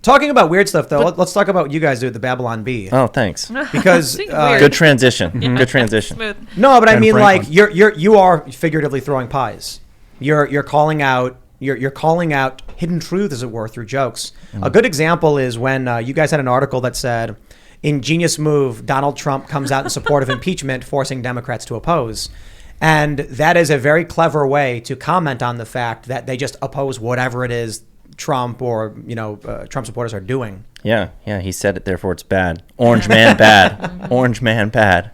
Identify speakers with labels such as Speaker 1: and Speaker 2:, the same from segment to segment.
Speaker 1: Talking about weird stuff, though, let's talk about what you guys do at the Babylon Bee.
Speaker 2: Oh, thanks.
Speaker 1: Because
Speaker 2: good transition.
Speaker 3: Yeah.
Speaker 2: Good transition.
Speaker 3: Smooth.
Speaker 1: No, but I mean,
Speaker 2: Franklin.
Speaker 1: like you are figuratively throwing pies. You're calling out hidden truth, as it were, through jokes. A good example is when you guys had an article that said, "Ingenious move: Donald Trump comes out in support of impeachment, forcing Democrats to oppose." And that is a very clever way to comment on the fact that they just oppose whatever it is Trump or Trump supporters are doing.
Speaker 2: Yeah, he said it, therefore it's bad. Orange man bad. Orange man bad.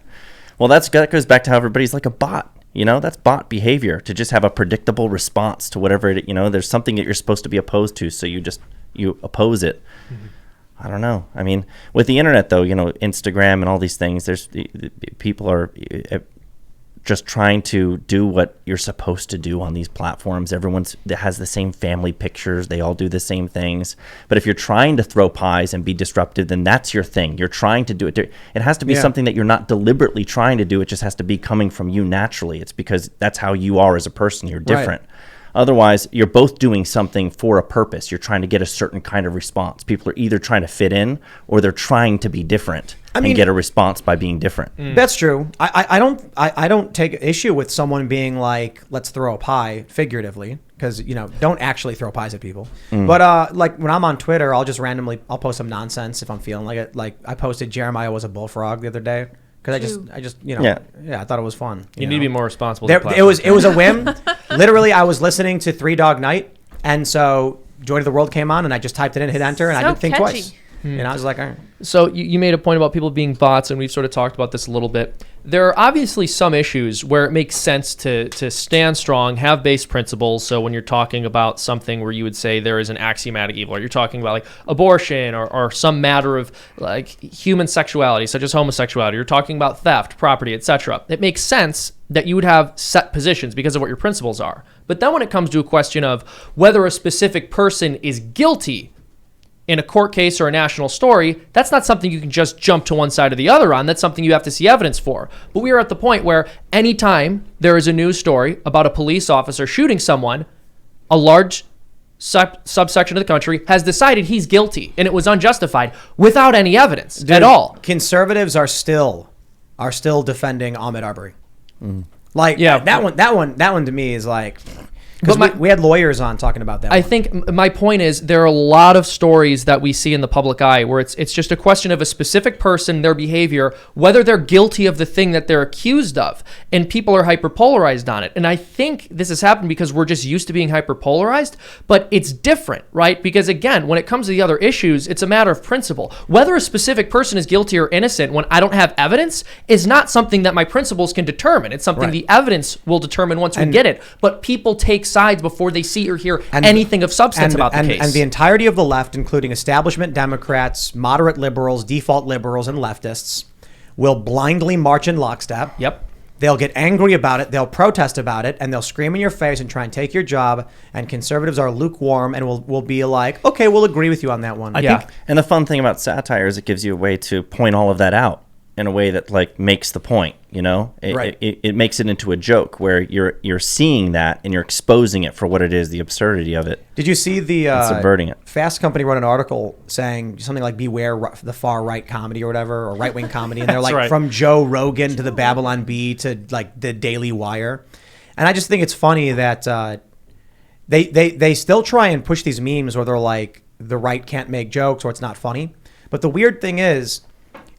Speaker 2: Well, that goes back to how everybody's like a bot. That's bot behavior, to just have a predictable response to whatever there's something that you're supposed to be opposed to, so you oppose it. I don't know. I mean, with the internet though, Instagram and all these things, there's people are just trying to do what you're supposed to do on these platforms. Everyone has the same family pictures. They all do the same things. But if you're trying to throw pies and be disruptive, then that's your thing. You're trying to do it. It has to be something that you're not deliberately trying to do. It just has to be coming from you naturally. It's because that's how you are as a person. You're different. Right. Otherwise, you're both doing something for a purpose. You're trying to get a certain kind of response. People are either trying to fit in or they're trying to be different and get a response by being different.
Speaker 1: That's true. I don't take issue with someone being like, let's throw a pie, figuratively, because don't actually throw pies at people. But like when I'm on Twitter, I'll post some nonsense if I'm feeling like it. Like I posted Jeremiah was a bullfrog the other day. Because I just I thought it was fun.
Speaker 4: You need to be more responsible.
Speaker 1: It was a whim. Literally, I was listening to Three Dog Night, and so Joy to the World came on, and I just typed it in, hit enter, and I didn't think twice. And I was like, all right.
Speaker 4: So you made a point about people being bots, and we've sort of talked about this a little bit. There are obviously some issues where it makes sense to stand strong, have base principles. So when you're talking about something where you would say there is an axiomatic evil, or you're talking about like abortion or some matter of like human sexuality, such as homosexuality, you're talking about theft, property, etc. It makes sense that you would have set positions because of what your principles are. But then when it comes to a question of whether a specific person is guilty in a court case or a national story, that's not something you can just jump to one side or the other on. That's something you have to see evidence for. But we are at the point where anytime there is a news story about a police officer shooting someone, a large subsection of the country has decided he's guilty and it was unjustified without any evidence at all.
Speaker 1: Conservatives are still defending Ahmaud Arbery. Like that one to me is like, because we had lawyers on talking about that.
Speaker 4: I think my point is there are a lot of stories that we see in the public eye where it's just a question of a specific person, their behavior, whether they're guilty of the thing that they're accused of, and people are hyperpolarized on it. And I think this has happened because we're just used to being hyperpolarized, but it's different, right? Because again, when it comes to the other issues, it's a matter of principle. Whether a specific person is guilty or innocent when I don't have evidence is not something that my principles can determine. It's something the evidence will determine once we get it. But people take sides before they see or hear anything of substance about the case.
Speaker 1: And the entirety of the left, including establishment Democrats, moderate liberals, default liberals, and leftists, will blindly march in lockstep.
Speaker 4: Yep.
Speaker 1: They'll get angry about it, they'll protest about it, and they'll scream in your face and try and take your job. And conservatives are lukewarm and will be like, okay, we'll agree with you on that one.
Speaker 2: I think, and the fun thing about satire is it gives you a way to point all of that out in a way that like makes the point, it makes it into a joke where you're seeing that and you're exposing it for what it is, the absurdity of it.
Speaker 1: Did you see the
Speaker 2: subverting it?
Speaker 1: Fast Company wrote an article saying something like beware the far right comedy or whatever, or right wing comedy, and they're like from Joe Rogan to the Babylon Bee to like the Daily Wire. And I just think it's funny that they still try and push these memes where they're like the right can't make jokes or it's not funny. But the weird thing is,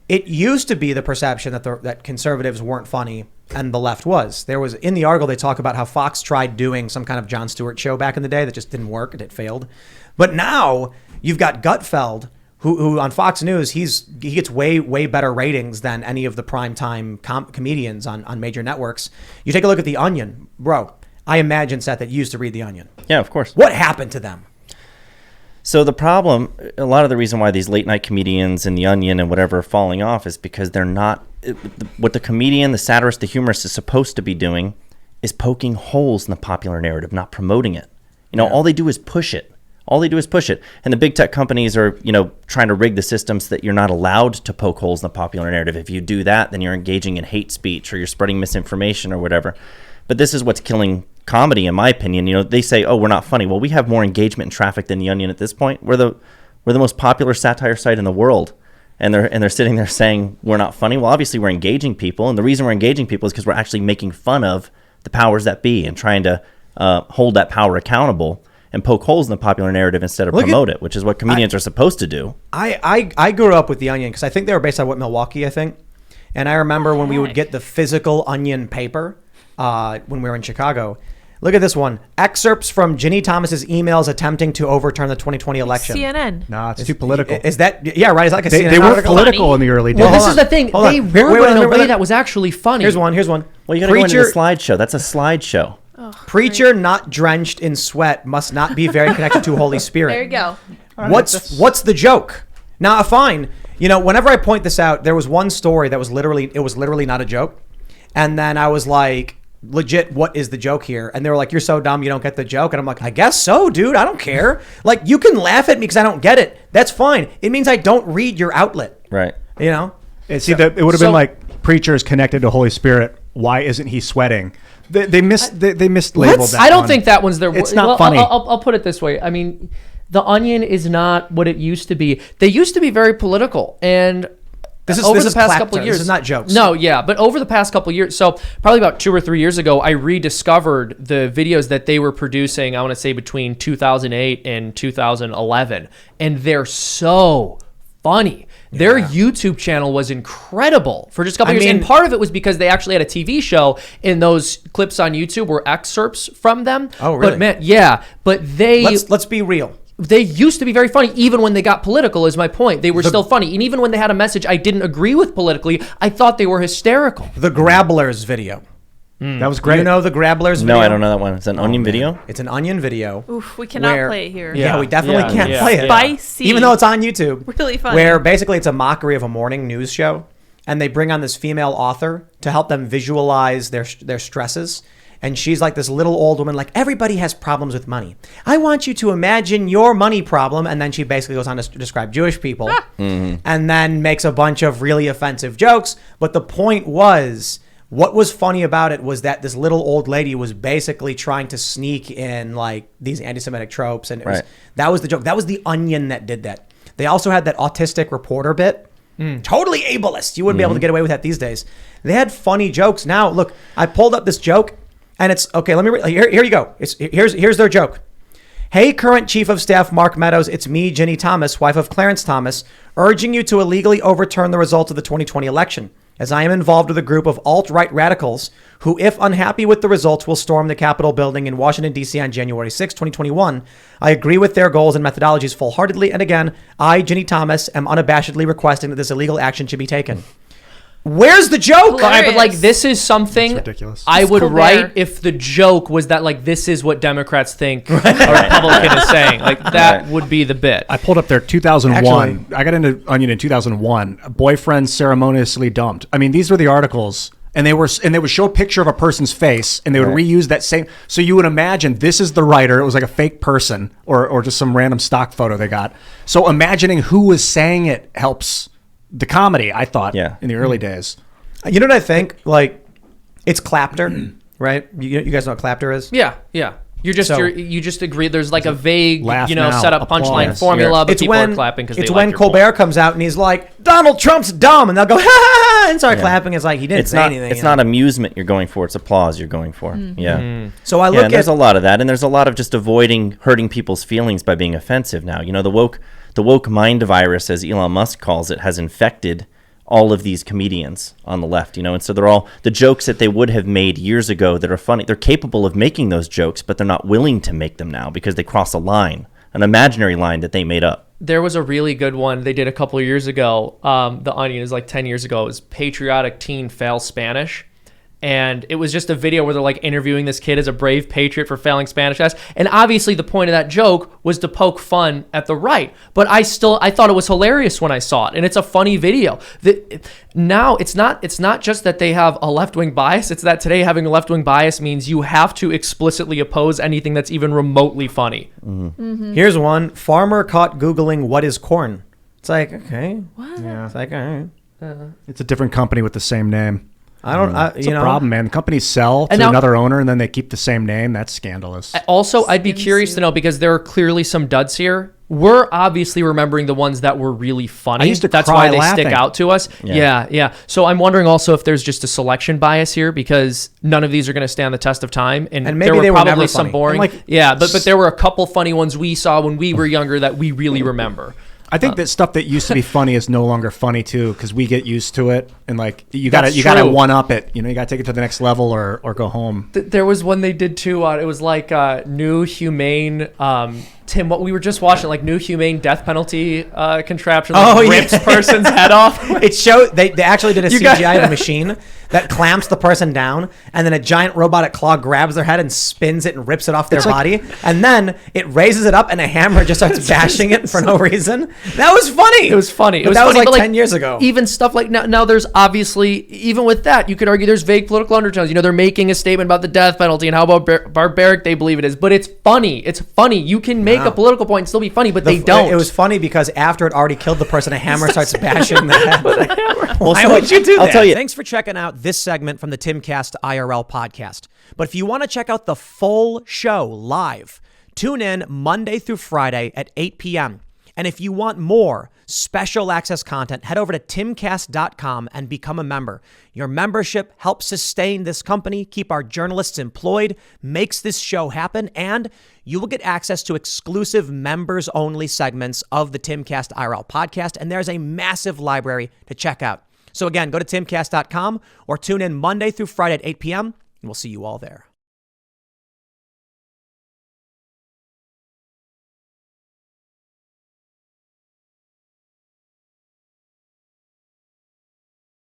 Speaker 1: it used to be the perception that conservatives weren't funny and the left was. There was, in the article, they talk about how Fox tried doing some kind of Jon Stewart show back in the day that just didn't work and it failed. But now you've got Gutfeld, who on Fox News, he gets way better ratings than any of the primetime comedians on major networks. You take a look at The Onion, bro. I imagine, Seth, that you used to read The Onion.
Speaker 2: Yeah, of course.
Speaker 1: What happened to them?
Speaker 2: So the problem, a lot of the reason why these late night comedians and The Onion and whatever are falling off is because they're not, what the comedian, the satirist, the humorist is supposed to be doing is poking holes in the popular narrative, not promoting it. All they do is push it. And the big tech companies are, trying to rig the system so that you're not allowed to poke holes in the popular narrative. If you do that, then you're engaging in hate speech or you're spreading misinformation or whatever. But this is what's killing comedy, in my opinion. They say, oh, we're not funny. Well, we have more engagement and traffic than The Onion at this point. We're We're the most popular satire site in the world. And they're sitting there saying we're not funny. Well, obviously we're engaging people. And the reason we're engaging people is because we're actually making fun of the powers that be and trying to hold that power accountable and poke holes in the popular narrative instead of promote it, which is what comedians are supposed to do.
Speaker 1: I grew up with The Onion because I think they were based on Milwaukee, I think. And I remember when we would get the physical Onion paper when we were in Chicago. Look at this one. Excerpts from Ginny Thomas's emails attempting to overturn the 2020 election.
Speaker 3: CNN.
Speaker 5: No, it's too political.
Speaker 1: Is that, yeah, right. It's like a CNN
Speaker 5: They were
Speaker 1: article.
Speaker 5: political in the early days.
Speaker 4: Well, this is the thing. They were in a way
Speaker 1: wait.
Speaker 4: that was actually funny.
Speaker 1: Here's one.
Speaker 2: Well, you got to go into the slideshow. That's a slideshow.
Speaker 1: Preacher not drenched in sweat must not be very connected to Holy Spirit.
Speaker 3: There you go.
Speaker 1: What's the joke? Now, fine. You know, whenever I point this out, there was one story that was literally not a joke. And then I was like, legit, what is the joke here? And they were like, you're so dumb, you don't get the joke. And I'm like, I guess so, dude. I don't care. Like, you can laugh at me because I don't get it. That's fine. It means I don't read your outlet.
Speaker 2: Right.
Speaker 1: You know?
Speaker 5: See, it would have been like, preacher is connected to Holy Spirit. Why isn't he sweating? They mislabeled that.
Speaker 4: I don't
Speaker 5: one.
Speaker 4: think that one's their.
Speaker 5: It's not funny.
Speaker 4: I'll put it this way. I mean, The Onion is not what it used to be. They used to be very political, and
Speaker 1: This is
Speaker 4: the past
Speaker 1: clapter.
Speaker 4: couple of years.
Speaker 1: This is not jokes.
Speaker 4: No, yeah, but over the past couple of years, so probably about 2 or 3 years ago, I rediscovered the videos that they were producing. I want to say between 2008 and 2011, and they're so funny. Their YouTube channel was incredible for just a couple years. And part of it was because they actually had a TV show, and those clips on YouTube were excerpts from them.
Speaker 1: Oh, really?
Speaker 4: But man, yeah. But
Speaker 1: Let's be real.
Speaker 4: They used to be very funny, even when they got political, is my point. They were still funny. And even when they had a message I didn't agree with politically, I thought they were hysterical.
Speaker 1: The Grabblers video.
Speaker 5: That was great.
Speaker 1: You know the Grabblers video?
Speaker 2: No, I don't know that one. It's an Onion video?
Speaker 1: It's an Onion video.
Speaker 3: Oof, we cannot play it here.
Speaker 1: Yeah, we definitely can't play it.
Speaker 3: Spicy.
Speaker 1: Even though it's on YouTube.
Speaker 3: Really funny.
Speaker 1: Where basically it's a mockery of a morning news show. And they bring on this female author to help them visualize their stresses. And she's like this little old woman, like, everybody has problems with money. I want you to imagine your money problem. And then she basically goes on to describe Jewish people and then makes a bunch of really offensive jokes. But the point was, what was funny about it was that this little old lady was basically trying to sneak in like these anti-Semitic tropes. And that was the joke. That was the Onion that did that. They also had that autistic reporter bit. Totally ableist. You wouldn't be able to get away with that these days. They had funny jokes. Now, look, I pulled up this joke. And it's, okay, let me, here you go. Here's their joke. Hey, current Chief of Staff Mark Meadows, it's me, Ginny Thomas, wife of Clarence Thomas, urging you to illegally overturn the results of the 2020 election, as I am involved with a group of alt-right radicals who, if unhappy with the results, will storm the Capitol building in Washington, D.C. on January 6, 2021. I agree with their goals and methodologies full-heartedly, and again, I, Ginny Thomas, am unabashedly requesting that this illegal action should be taken. Where's the joke?
Speaker 3: Hilarious.
Speaker 4: But like, this is something
Speaker 5: ridiculous.
Speaker 4: I would
Speaker 3: Colbert.
Speaker 4: write if the joke was that like this is what Democrats think a Republican is saying. Like that would be the bit.
Speaker 5: I pulled up their 2001. I got into Onion in 2001. Boyfriend ceremoniously dumped. I mean, these were the articles, and they would show a picture of a person's face, and they would reuse that same. So you would imagine this is the writer. It was like a fake person, or just some random stock photo they got. So imagining who was saying it helps the comedy, I thought, in the early days.
Speaker 1: You know what I think? Like, it's clapter, right? You guys know what clapter is?
Speaker 4: Yeah. You just agree. There's like a vague,
Speaker 5: Laugh now,
Speaker 4: set up punchline
Speaker 5: applause.
Speaker 4: formula, but
Speaker 1: It's
Speaker 4: people
Speaker 1: when
Speaker 4: are clapping because
Speaker 1: it's
Speaker 4: they
Speaker 1: when
Speaker 4: like your
Speaker 1: Colbert
Speaker 4: point.
Speaker 1: comes out and he's like, Donald Trump's dumb, and they'll go, ha ha ha, and start clapping. It's like he didn't say anything.
Speaker 2: It's not amusement you're going for. It's applause you're going for.
Speaker 1: So I look at
Speaker 2: there's a lot of that, and there's a lot of just avoiding hurting people's feelings by being offensive now. You know, the woke mind virus, as Elon Musk calls it, has infected all of these comedians on the left, and so they're all the jokes that they would have made years ago that are funny. They're capable of making those jokes, but they're not willing to make them now because they cross a line, an imaginary line that they made up.
Speaker 4: There was a really good one they did a couple of years ago. The Onion is like 10 years ago. It was Patriotic Teen Fails Spanish. And it was just a video where they're like interviewing this kid as a brave patriot for failing Spanish test. And obviously the point of that joke was to poke fun at the right. But I thought it was hilarious when I saw it. And it's a funny video. Now it's not just that they have a left-wing bias. It's that today having a left-wing bias means you have to explicitly oppose anything that's even remotely funny.
Speaker 1: Here's one. Farmer caught Googling what is corn. It's like, okay.
Speaker 3: What?
Speaker 1: Yeah. It's like, all right.
Speaker 5: It's a different company with the same name.
Speaker 1: I don't,
Speaker 5: It's a problem, man. Companies sell to another owner and then they keep the same name. That's scandalous.
Speaker 4: Also, I'd be curious to know, because there are clearly some duds here. we're obviously remembering the ones that were really funny.
Speaker 5: I used to
Speaker 4: That's
Speaker 5: cry
Speaker 4: why they
Speaker 5: laughing.
Speaker 4: stick out to us. Yeah. So I'm wondering also if there's just a selection bias here because none of these are going to stand the test of time, and
Speaker 1: maybe
Speaker 4: there
Speaker 1: they
Speaker 4: were
Speaker 1: were
Speaker 4: probably
Speaker 1: never
Speaker 4: some
Speaker 1: funny.
Speaker 4: boring. But there were a couple funny ones we saw when we were younger that we really remember.
Speaker 5: I think that stuff that used to be funny is no longer funny too, because we get used to it, and like you gotta one up it. You gotta take it to the next level or go home.
Speaker 4: There was one they did too. It was like new humane. Tim, what we were just watching, like new humane death penalty contraption, rips person's head off.
Speaker 1: It showed they actually did a CGI of a machine that clamps the person down, and then a giant robotic claw grabs their head and spins it and rips it off their body, and then it raises it up, and a hammer just starts bashing it for no reason. That was funny.
Speaker 4: It was funny.
Speaker 1: That was like 10 years ago.
Speaker 4: Even stuff like now there's obviously, even with that, you could argue there's vague political undertones. They're making a statement about the death penalty and how barbaric they believe it is, but it's funny. It's funny. You can make a political point and still be funny, but they don't.
Speaker 1: It was funny because after it already killed the person, a hammer starts bashing the head.
Speaker 4: Why would you do that?
Speaker 1: I'll tell you. Thanks for checking out this segment from the Timcast IRL podcast. But if you want to check out the full show live, tune in Monday through Friday at 8 p.m. And if you want more special access content, head over to timcast.com and become a member. Your membership helps sustain this company, keep our journalists employed, makes this show happen, and you will get access to exclusive members-only segments of the Timcast IRL podcast, and there's a massive library to check out. So again, go to timcast.com or tune in Monday through Friday at 8 p.m., and we'll see you all there.